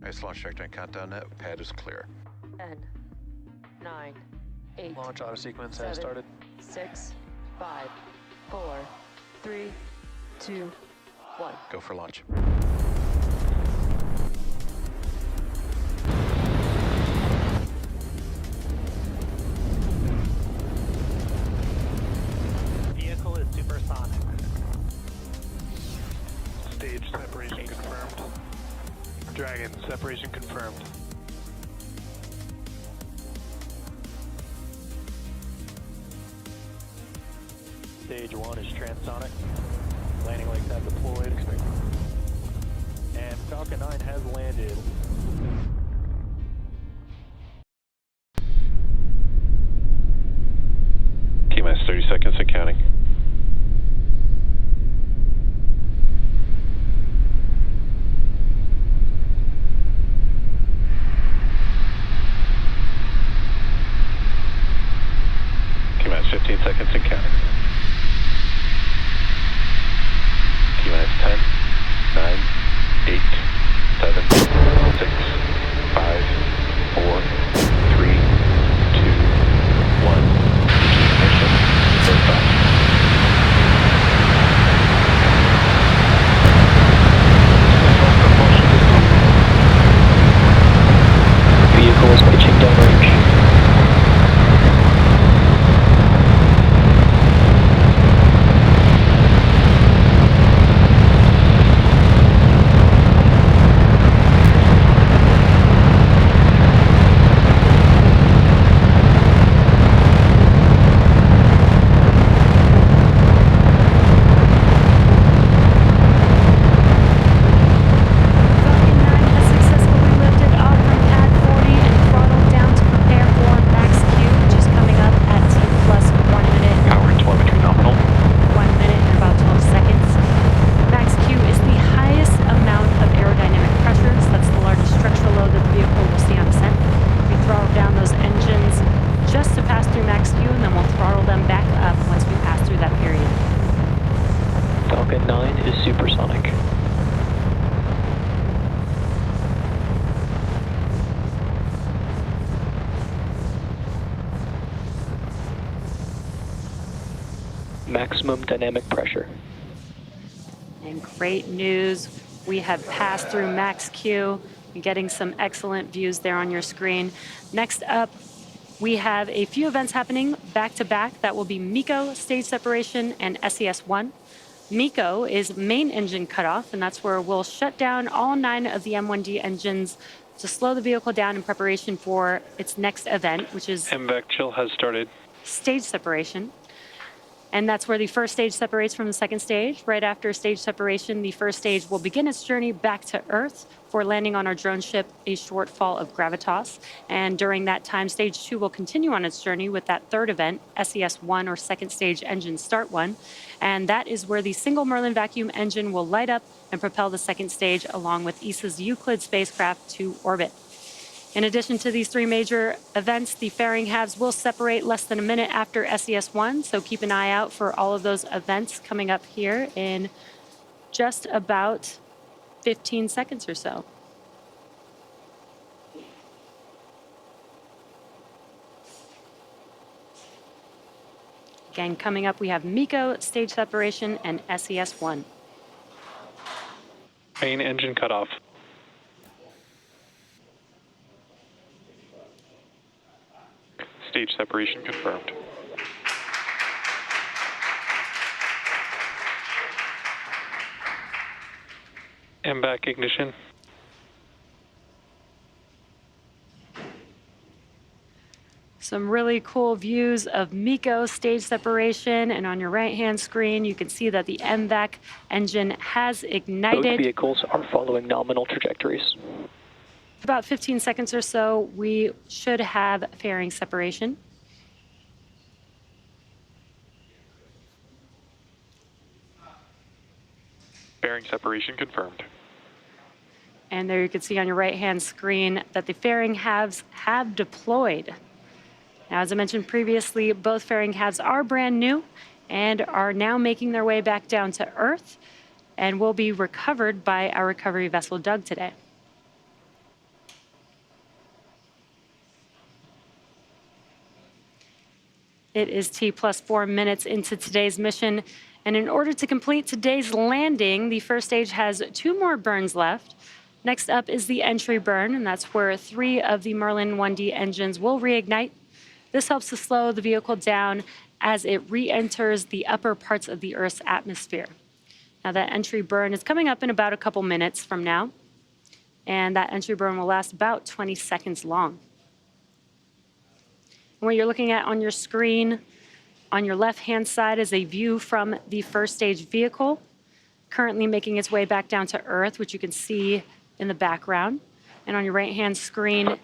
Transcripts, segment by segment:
Nice launch trajectory and countdown net. Pad is clear. 10, 9, 8. Launch auto sequence 7, has started. 6, 5, 4, 3, 2, 1. Go for launch. Vehicle is supersonic. Stage separation confirmed. Dragon, separation confirmed. Stage 1 is transonic. Landing legs have deployed. And Falcon 9 has landed. T-minus 30 seconds and counting. T-minus 15 seconds and counting. T-minus 10, 9, 8, 7, 6, 5, 4, 3, 2, 1. Ignition. Liftoff. Vehicle is pitching downrange. Falcon 9 is supersonic. Maximum dynamic pressure. And great news, we have passed through max Q. You're getting some excellent views there on your screen. Next up, we have a few events happening back to back. That will be MECO, stage separation, and SES-1. MECO is main engine cutoff, and that's where we'll shut down all 9 of the M1D engines to slow the vehicle down in preparation for its next event, which is MVAC chill has started. stage separation. And that's where the first stage separates from the second stage. Right after stage separation, the first stage will begin its journey back to Earth for landing on our drone ship, a short fall of gravitas. And during that time, stage 2 will continue on its journey with that third event, SES-1 or second stage engine start 1. And that is where the single Merlin vacuum engine will light up and propel the second stage along with ESA's Euclid spacecraft to orbit. In addition to these 3 major events, the fairing halves will separate less than a minute after SES-1, so keep an eye out for all of those events coming up here in just about 15 seconds or so. Again, coming up, we have MECO, stage separation, and SES-1. Main engine cutoff. Stage separation confirmed. MVAC ignition. Some really cool views of MECO stage separation, and on your right-hand screen, you can see that the MVAC engine has ignited. Both vehicles are following nominal trajectories. About 15 seconds or so, we should have fairing separation. Fairing separation confirmed. And there you can see on your right-hand screen that the fairing halves have deployed. Now, as I mentioned previously, both fairing halves are brand new and are now making their way back down to Earth and will be recovered by our recovery vessel, Doug, today. It is T+4 minutes into today's mission, and in order to complete today's landing, the first stage has 2 more burns left. Next up is the entry burn, and that's where 3 of the Merlin 1D engines will reignite. This helps to slow the vehicle down as it re-enters the upper parts of the Earth's atmosphere. Now that entry burn is coming up in about a couple minutes from now, and that entry burn will last about 20 seconds long. And what you're looking at on your screen on your left-hand side is a view from the first stage vehicle, currently making its way back down to Earth, which you can see in the background. And on your right-hand screen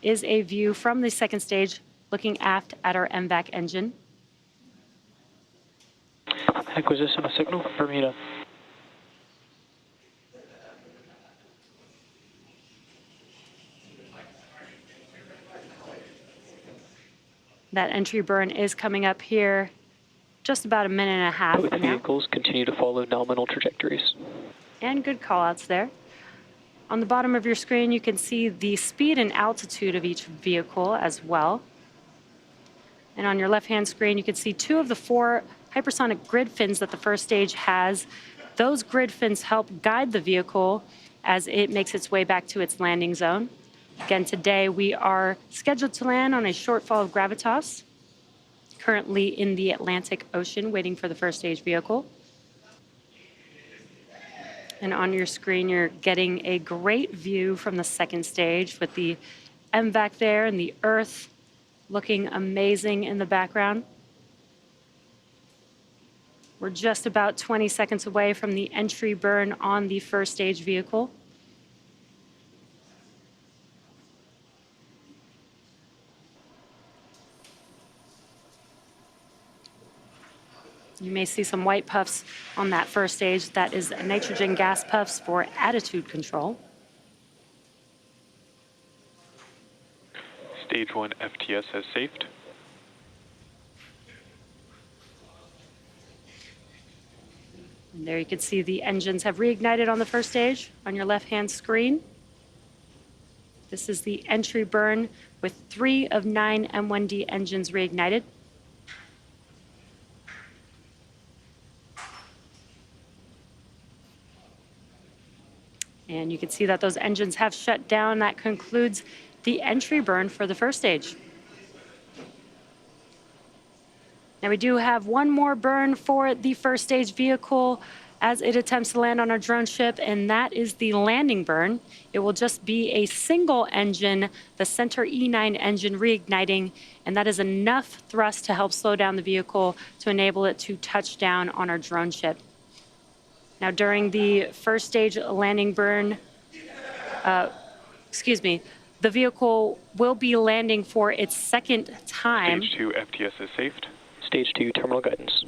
is a view from the second stage looking aft at our MVAC engine. Acquisition of signal, Bermuda. That entry burn is coming up here just about a minute and a half Both from now. vehicles continue to follow nominal trajectories. And good call-outs there. On the bottom of your screen, you can see the speed and altitude of each vehicle as well. And on your left-hand screen, you can see 2 of the 4 hypersonic grid fins that the first stage has. Those grid fins help guide the vehicle as it makes its way back to its landing zone. Again, today we are scheduled to land on a shortfall of gravitas, currently in the Atlantic Ocean, waiting for the first stage vehicle. And on your screen, you're getting a great view from the second stage with the MVAC there and the Earth looking amazing in the background. We're just about 20 seconds away from the entry burn on the first stage vehicle. You may see some white puffs on that first stage. That is nitrogen gas puffs for attitude control. Stage 1 FTS has safed. And there you can see the engines have reignited on the first stage on your left-hand screen. This is the entry burn with 3 of 9 M1D engines reignited. And you can see that those engines have shut down. That concludes the entry burn for the first stage. Now we do have one more burn for the first stage vehicle as it attempts to land on our drone ship, and that is the landing burn. It will just be a single engine, the Center E9 engine reigniting, and that is enough thrust to help slow down the vehicle to enable it to touch down on our drone ship. Now, during the first stage landing burn, the vehicle will be landing for its second time. Stage 2 FTS is safed. Stage 2 terminal guidance.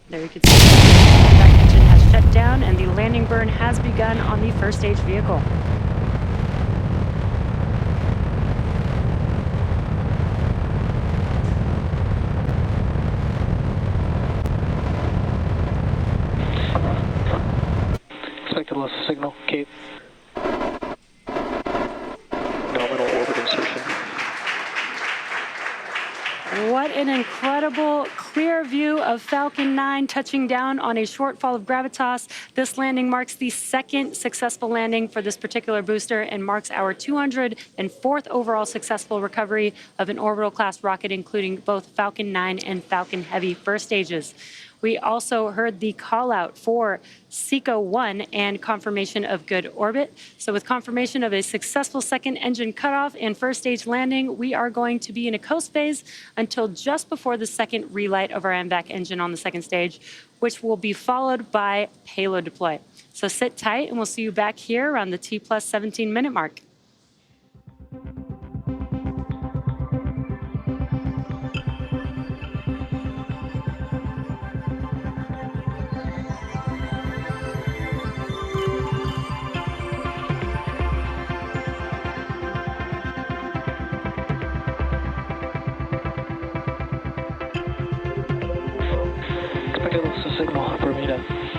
There you can see that engine has shut down and the landing burn has begun on the first stage vehicle. Expected loss of signal, Cape. Nominal orbit insertion. What an incredible clear view of Falcon 9 touching down on a shortfall of gravitas. This landing marks the second successful landing for this particular booster and marks our 204th overall successful recovery of an orbital class rocket, including both Falcon 9 and Falcon Heavy first stages. We also heard the call out for SECO-1 and confirmation of good orbit. So with confirmation of a successful second engine cutoff and first stage landing, we are going to be in a coast phase until just before the second relight of our MVAC engine on the second stage, which will be followed by payload deploy. So sit tight and we'll see you back here around the T+17 minute mark. Expect to lose the signal for Bermuda.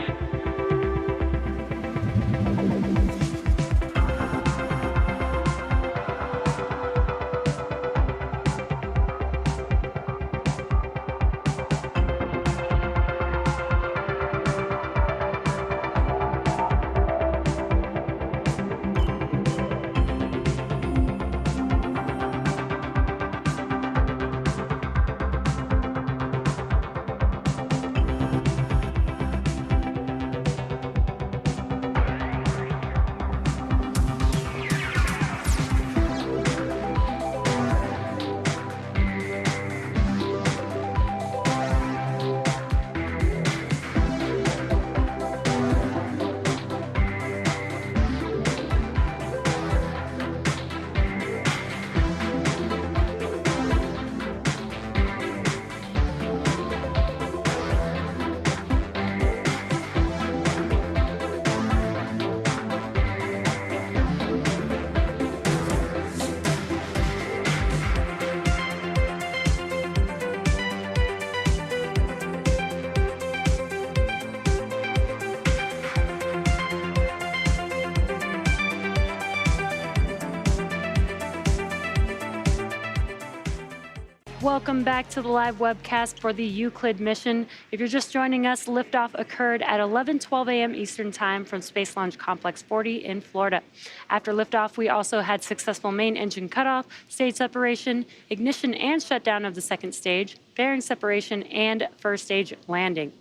Welcome back to the live webcast for the Euclid mission. If you're just joining us, liftoff occurred at 11:12 a.m. Eastern Time from Space Launch Complex 40 in Florida. After liftoff, we also had successful main engine cutoff, stage separation, ignition and shutdown of the second stage, bearing separation, and first stage landing.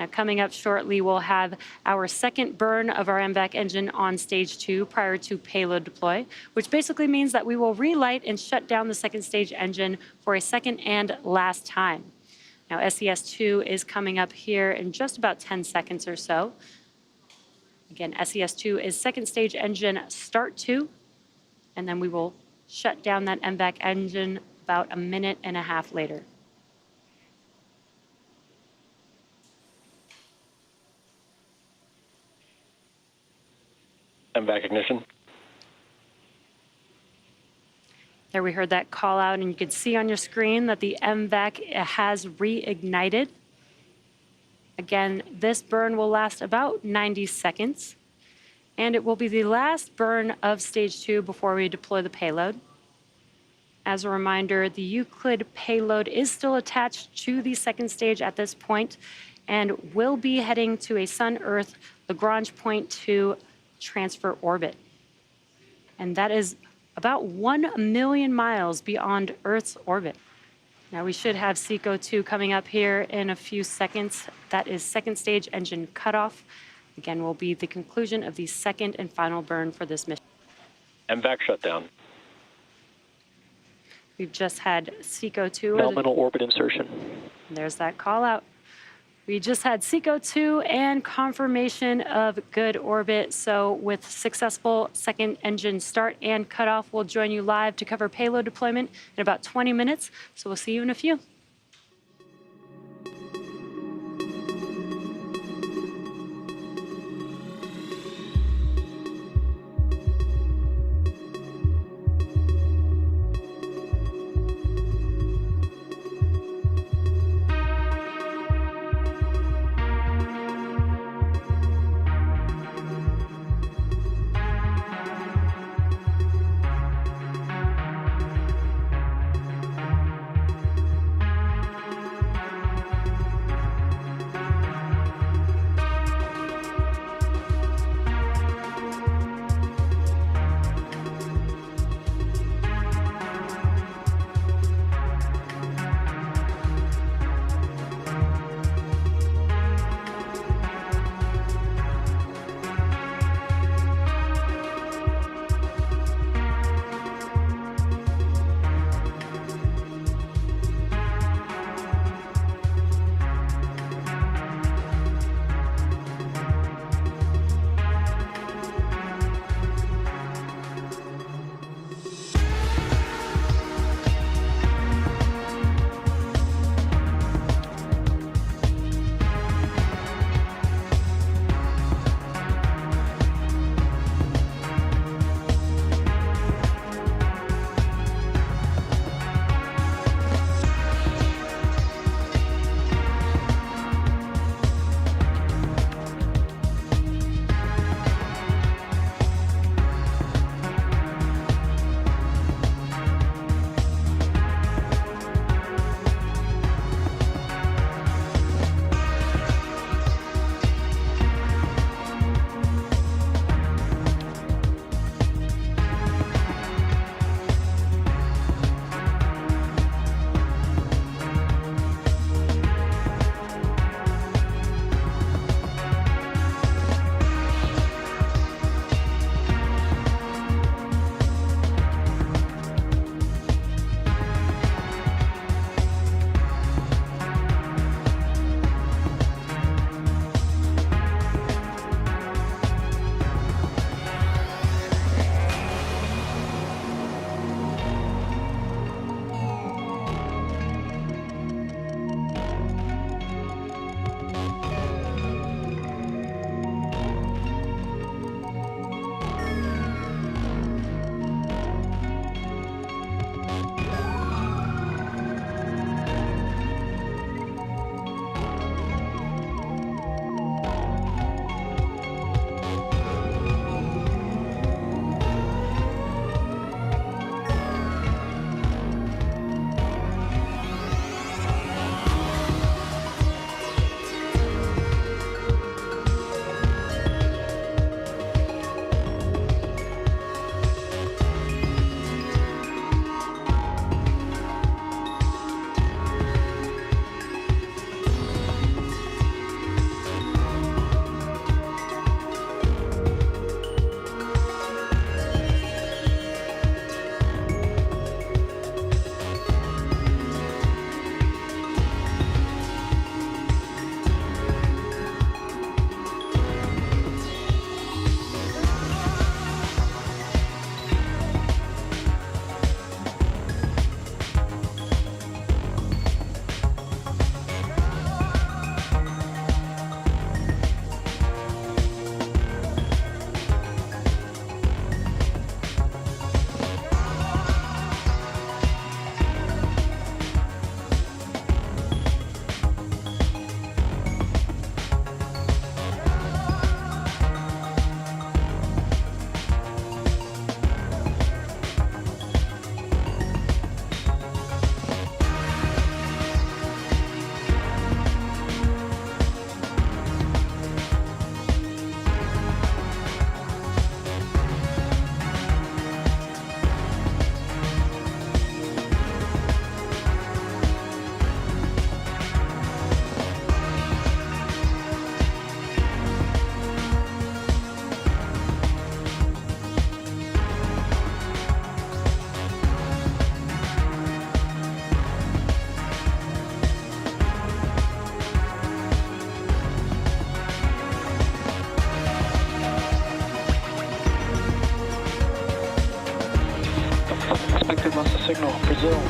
Now, coming up shortly, we'll have our second burn of our MVAC engine on stage 2 prior to payload deploy, which basically means that we will relight and shut down the second stage engine for a second and last time. Now, SES-2 is coming up here in just about 10 seconds or so. Again, SES-2 is second stage engine start 2, and then we will shut down that MVAC engine about a minute and a half later. MVAC ignition. There we heard that call out, and you can see on your screen that the MVAC has reignited. Again, this burn will last about 90 seconds, and it will be the last burn of stage 2 before we deploy the payload. As a reminder, the Euclid payload is still attached to the second stage at this point and will be heading to a Sun-Earth Lagrange point 2 transfer orbit. And that is about 1 million miles beyond Earth's orbit. Now we should have SECO-2 coming up here in a few seconds. That is second stage engine cutoff. Again, will be the conclusion of the second and final burn for this mission. MVAC shutdown. We've just had SECO-2. Nominal orbit insertion. There's that call out. We just had SECO-2 and confirmation of good orbit. So with successful second engine start and cutoff, we'll join you live to cover payload deployment in about 20 minutes. So we'll see you in a few. Expected loss of signal, Brazil.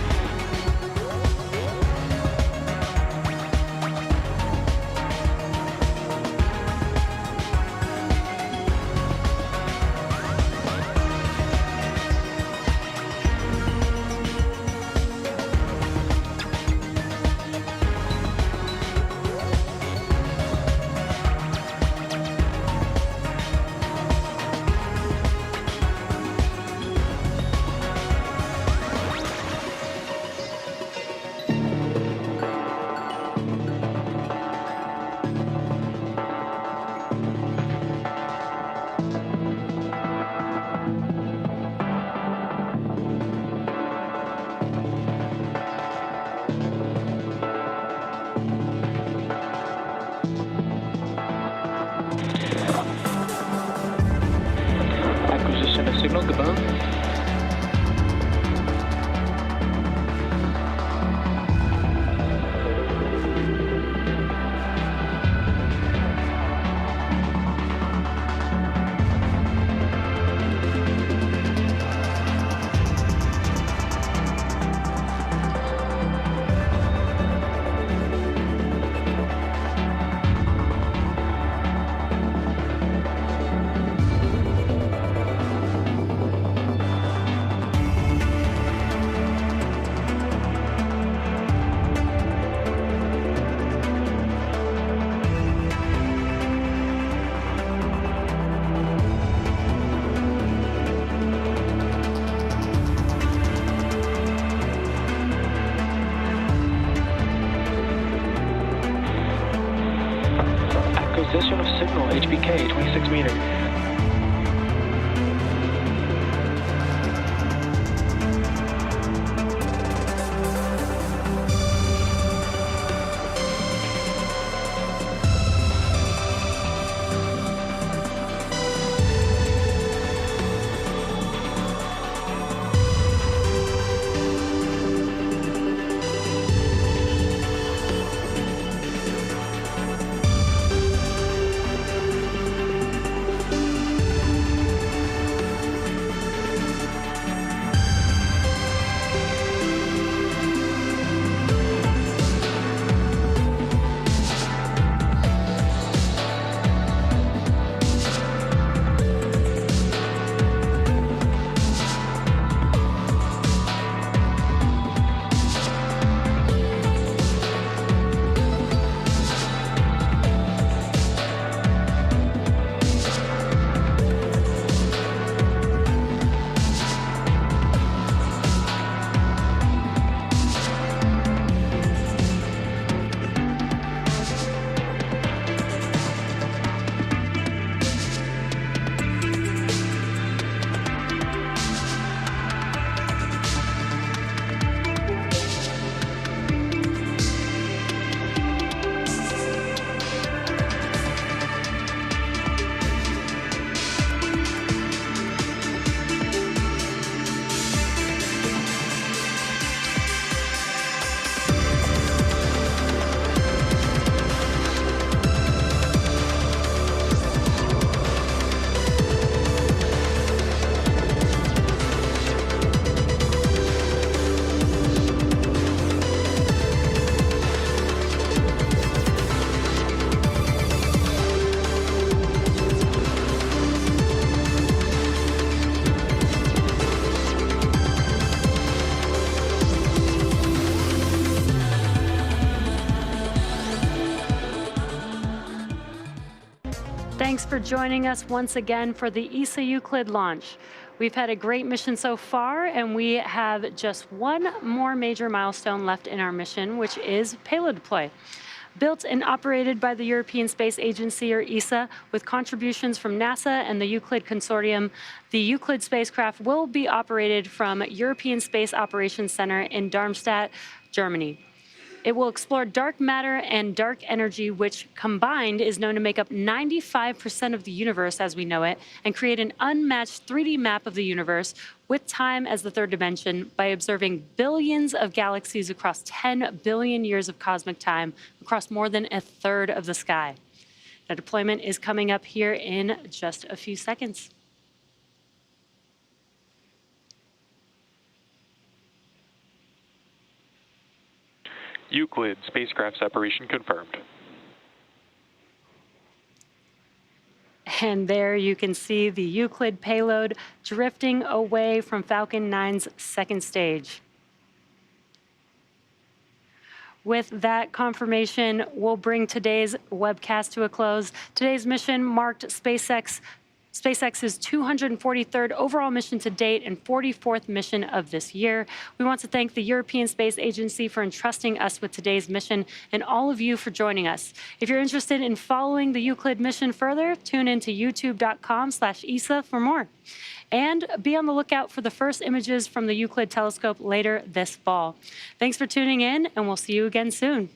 Acquisition of signal, goodbye. Acquisition of signal, HBK, 26 meters. Thanks for joining us once again for the ESA Euclid launch. We've had a great mission so far, and we have just one more major milestone left in our mission, which is payload deploy. Built and operated by the European Space Agency, or ESA, with contributions from NASA and the Euclid Consortium, the Euclid spacecraft will be operated from European Space Operations Center in Darmstadt, Germany. It will explore dark matter and dark energy, which combined is known to make up 95% of the universe as we know it, and create an unmatched 3D map of the universe with time as the third dimension by observing billions of galaxies across 10 billion years of cosmic time across more than a third of the sky. The deployment is coming up here in just a few seconds. Euclid spacecraft separation confirmed. And there you can see the Euclid payload drifting away from Falcon 9's second stage. With that confirmation, we'll bring today's webcast to a close. Today's mission marked SpaceX's 243rd overall mission to date and 44th mission of this year. We want to thank the European Space Agency for entrusting us with today's mission and all of you for joining us. If you're interested in following the Euclid mission further, tune into youtube.com/ESA for more. And be on the lookout for the first images from the Euclid telescope later this fall. Thanks for tuning in, and we'll see you again soon.